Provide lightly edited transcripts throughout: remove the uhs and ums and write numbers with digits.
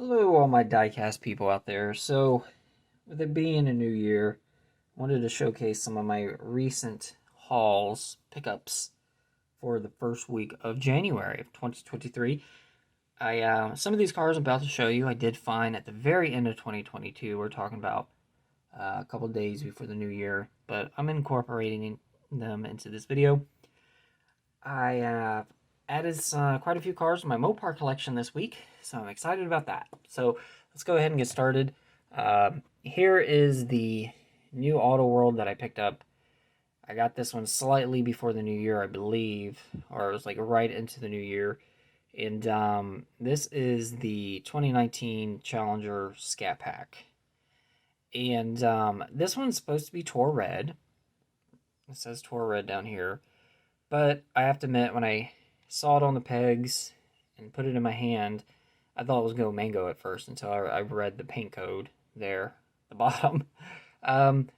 Hello, all my diecast people out there. So, with it being a new year, I wanted to showcase some of my recent hauls, pickups for the first week of January of 2023. Some of these cars I'm about to show you, I did find at the very end of 2022. We're talking about a couple days before the new year, but I'm incorporating them into this video. I added quite a few cars to my Mopar collection this week, so I'm excited about that. So let's go ahead and get started. Here is the new Auto World that I picked up. I got this one slightly before the new year, I believe, or it was like right into the new year. And this is the 2019 Challenger Scat Pack. And this one's supposed to be Tour Red. It says Tour Red down here. But I have to admit, when I saw it on the pegs and put it in my hand, I thought it was Go Mango at first until I read the paint code there at the bottom. Um,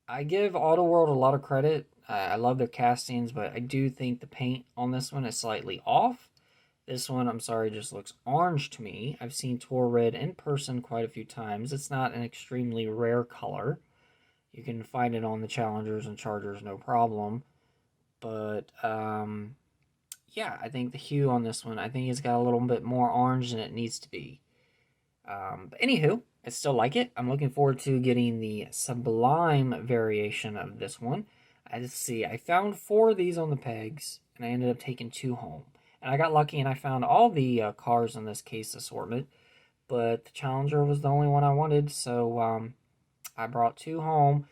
I give Auto World a lot of credit. I love their castings, but I do think the paint on this one is slightly off. This one, I'm sorry, just looks orange to me. I've seen Tour Red in person quite a few times. It's not an extremely rare color. You can find it on the Challengers and Chargers, no problem. But, yeah, I think the hue on this one, I think it's got a little bit more orange than it needs to be. But anywho, I still like it. I'm looking forward to getting the Sublime variation of this one. I found 4 of these on the pegs, and I ended up taking 2 home. And I got lucky and I found all the cars in this case assortment, but the Challenger was the only one I wanted, so I brought 2 home,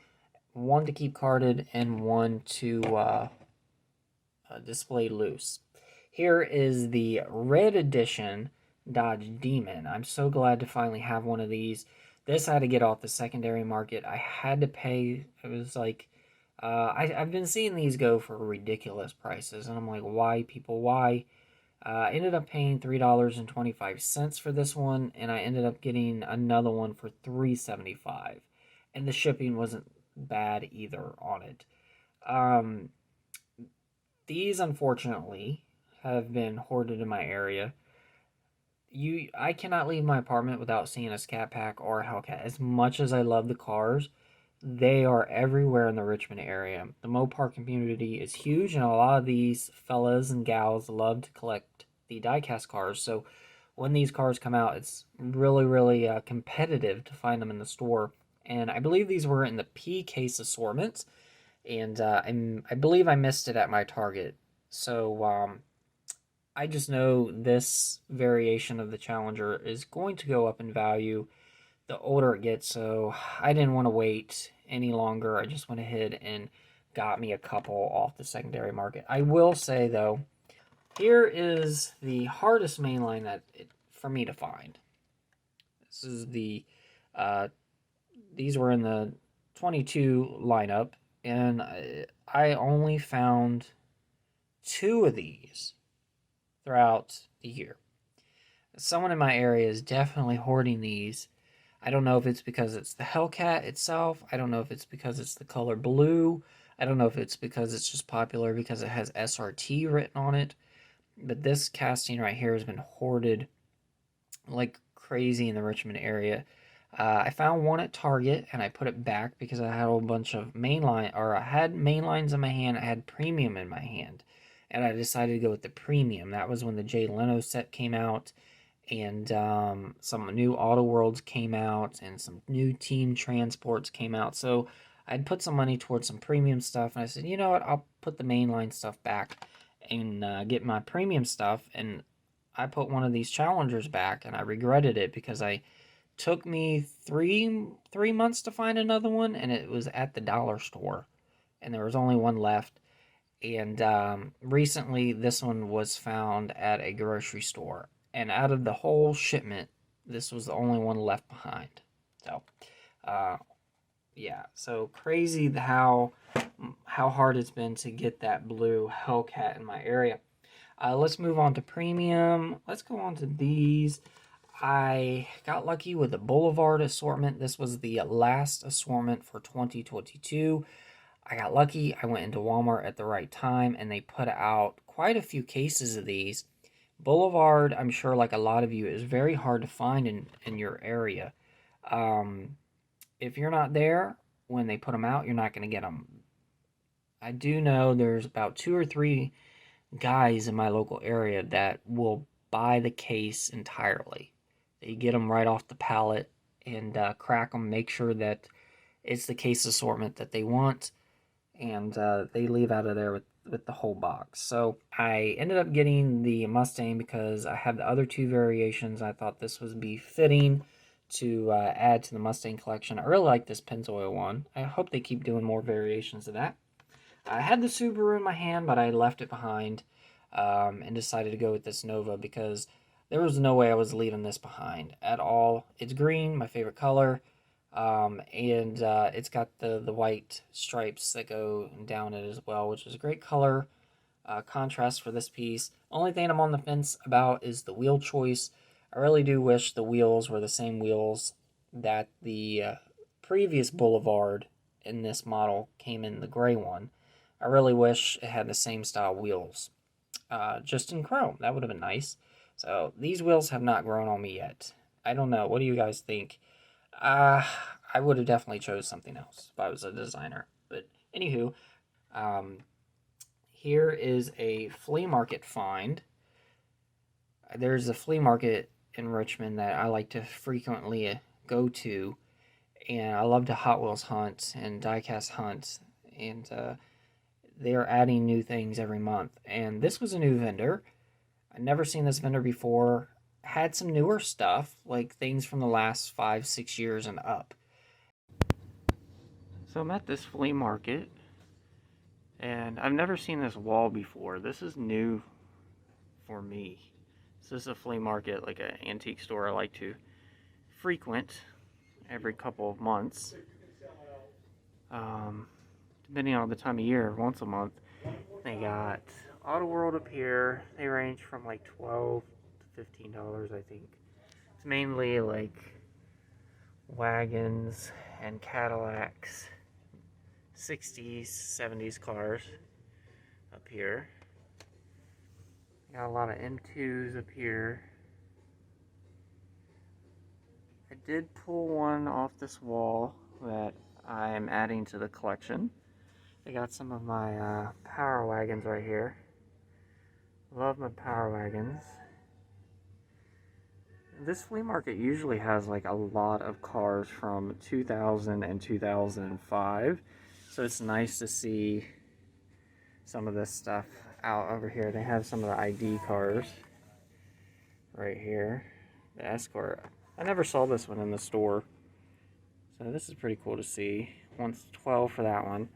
1 to keep carded and 1 to display loose. Here is the Red Edition Dodge Demon. I'm so glad to finally have one of these. This I had to get off the secondary market. I had to pay. It was like, I've been seeing these go for ridiculous prices, and I'm like, why, people, why? I ended up paying $3.25 for this one, and I ended up getting another one for $3.75, and the shipping wasn't bad either on it. These, unfortunately, have been hoarded in my area. I cannot leave my apartment without seeing a Scat Pack or a Hellcat. As much as I love the cars, they are everywhere in the Richmond area. The Mopar community is huge, and a lot of these fellas and gals love to collect the diecast cars. So when these cars come out, it's really, really competitive to find them in the store. And I believe these were in the P case assortment, and I believe I missed it at my Target. So I just know this variation of the Challenger is going to go up in value the older it gets, so I didn't want to wait any longer. I just went ahead and got me a couple off the secondary market. I will say, though, here is the hardest mainline for me to find. This is these were in the 22 lineup, and I only found 2 of these throughout the year. Someone in my area is definitely hoarding these. I don't know if it's because it's the Hellcat itself. I don't know if it's because it's the color blue. I don't know if it's because it's just popular because it has SRT written on it. But this casting right here has been hoarded like crazy in the Richmond area. I found one at Target, and I put it back because I had a whole bunch of mainline, or I had mainlines in my hand. I had premium in my hand, and I decided to go with the premium. That was when the Jay Leno set came out, and some new Auto Worlds came out, and some new Team Transports came out. So I'd put some money towards some premium stuff, and I said, you know what, I'll put the mainline stuff back and get my premium stuff. And I put one of these Challengers back, and I regretted it because I took me three months to find another one, and it was at the dollar store, and there was only one left. And recently, this one was found at a grocery store. And out of the whole shipment, this was the only one left behind. So, yeah. So crazy how hard it's been to get that blue Hellcat in my area. Let's move on to premium. Let's go on to these. I got lucky with the Boulevard assortment. This was the last assortment for 2022. I got lucky. I went into Walmart at the right time, and they put out quite a few cases of these. Boulevard, I'm sure, like a lot of you, is very hard to find in your area. If you're not there when they put them out, you're not going to get them. I do know there's about 2 or 3 guys in my local area that will buy the case entirely. They get them right off the pallet and crack them, make sure that it's the case assortment that they want, and they leave out of there with the whole box. So I ended up getting the Mustang because I have the other 2 variations. I thought this would be fitting to add to the Mustang collection. I really like this Pennzoil one. I hope they keep doing more variations of that. I had the Subaru in my hand, but I left it behind and decided to go with this Nova because there was no way I was leaving this behind at all. It's green, my favorite color, and it's got the white stripes that go down it as well, which is a great color contrast for this piece. Only thing I'm on the fence about is the wheel choice. I really do wish the wheels were the same wheels that the previous Boulevard in this model came in, the gray one. I really wish it had the same style wheels, just in chrome. That would have been nice. So these wheels have not grown on me yet. I don't know. What do you guys think? I would have definitely chose something else if I was a designer. But anywho, here is a flea market find. There's a flea market in Richmond that I like to frequently go to, and I love to Hot Wheels hunt and diecast hunt, and they are adding new things every month. And this was a new vendor. I'd never seen this vendor before. Had some newer stuff, like things from the last 5-6 years and up. So I'm at this flea market, and I've never seen this wall before. This is new for me. This is a flea market, like an antique store I like to frequent every couple of months. Depending on the time of year, once a month. They got Auto World up here. They range from like $12 to $15, I think. It's mainly like wagons and Cadillacs, 60s, 70s cars up here. Got a lot of M2s up here. I did pull one off this wall that I am adding to the collection. I got some of my power wagons right here. Love my power wagons. This flea market usually has like a lot of cars from 2000 and 2005. So it's nice to see some of this stuff out over here. They have some of the ID cars right here. The Escort. I never saw this one in the store. So this is pretty cool to see. Once 12 for that one.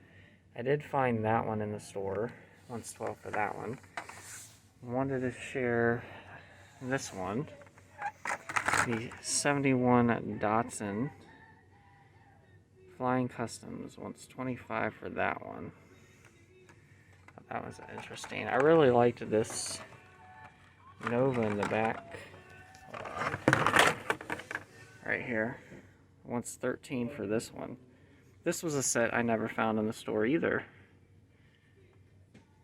I did find that one in the store. Once 12 for that one. Wanted to share this one. The 71 Datsun Flying Customs. Once 25 for that one. That was interesting. I really liked this Nova in the back. Right here. Once 13 for this one. This was a set I never found in the store either.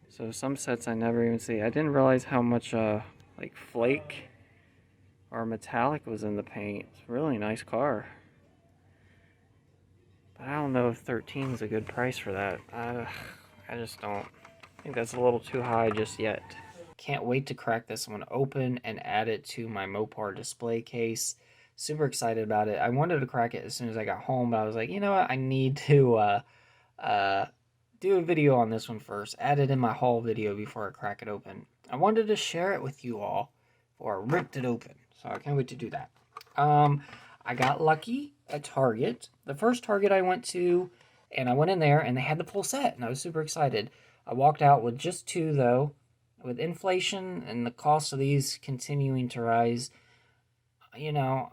So some sets I never even see. I didn't realize how much like flake or metallic was in the paint. It's a really nice car. But I don't know if 13 is a good price for that. I just don't. I think that's a little too high just yet. Can't wait to crack this one open and add it to my Mopar display case. Super excited about it. I wanted to crack it as soon as I got home, but I was like, you know what? I need to do a video on this one first. Add it in my haul video before I crack it open. I wanted to share it with you all before I ripped it open. So I can't wait to do that. I got lucky at Target. The first Target I went to, and I went in there, and they had the full set, and I was super excited. I walked out with just 2, though. With inflation and the cost of these continuing to rise, you know,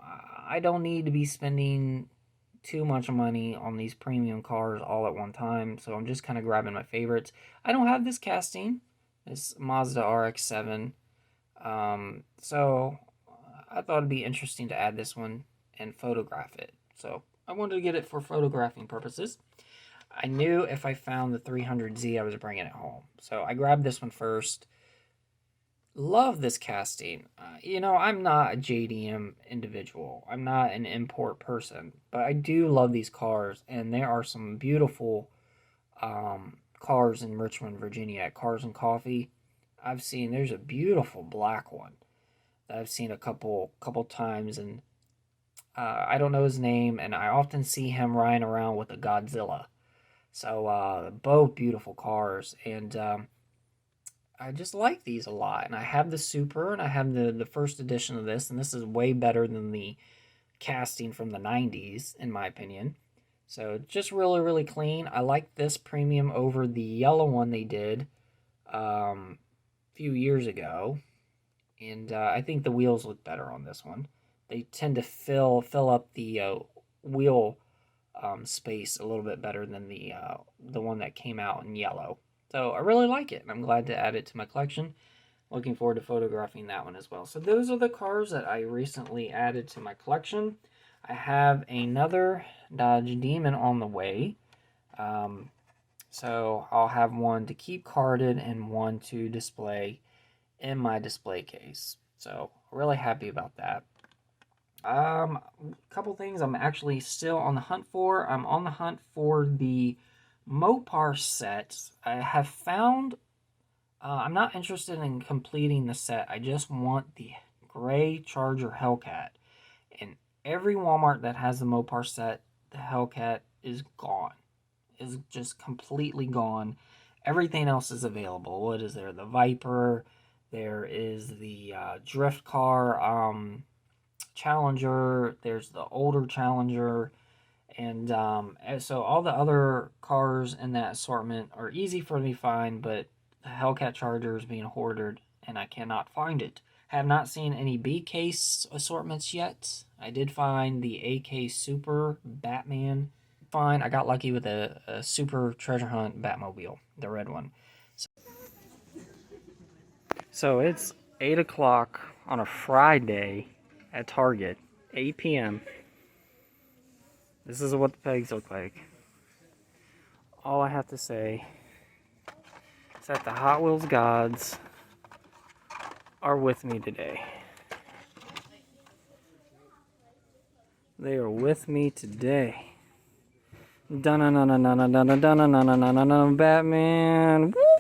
I don't need to be spending too much money on these premium cars all at one time, so I'm just kind of grabbing my favorites. I don't have this casting, this Mazda RX-7, so I thought it'd be interesting to add this one and photograph it. So I wanted to get it for photographing purposes. I knew if I found the 300Z, I was bringing it home. So I grabbed this one first. Love this casting. I'm not a JDM individual. I'm not an import person, but I do love these cars, and there are some beautiful cars in Richmond, Virginia at Cars and Coffee. There's a beautiful black one that I've seen a couple times, and I don't know his name, and I often see him riding around with a Godzilla. So both beautiful cars, and I just like these a lot. And I have the Super, and I have the first edition of this, and this is way better than the casting from the 90s, in my opinion. So just really, really clean. I like this premium over the yellow one they did a few years ago. And I think the wheels look better on this one. They tend to fill up the wheel space a little bit better than the one that came out in yellow. So I really like it, and I'm glad to add it to my collection. Looking forward to photographing that one as well. So those are the cars that I recently added to my collection. I have another Dodge Demon on the way. So I'll have one to keep carded and one to display in my display case. So really happy about that. A couple things I'm actually still on the hunt for. I'm on the hunt for the Mopar set. I have found I'm not interested in completing the set. I just want the gray Charger Hellcat. And every Walmart that has the Mopar set, the Hellcat is gone. Is just completely gone. Everything else is available. What is there? The Viper. There is the drift car Challenger. There's the older Challenger. And so all the other cars in that assortment are easy for me to find, but the Hellcat Charger is being hoarded, and I cannot find it. Have not seen any B case assortments yet. I did find the AK Super Batman. Fine, I got lucky with a Super Treasure Hunt Batmobile, the red one. So it's 8 o'clock on a Friday at Target, 8 p.m. This is what the pegs look like. All I have to say is that the Hot Wheels gods are with me today. They are with me today. Batman. Woo!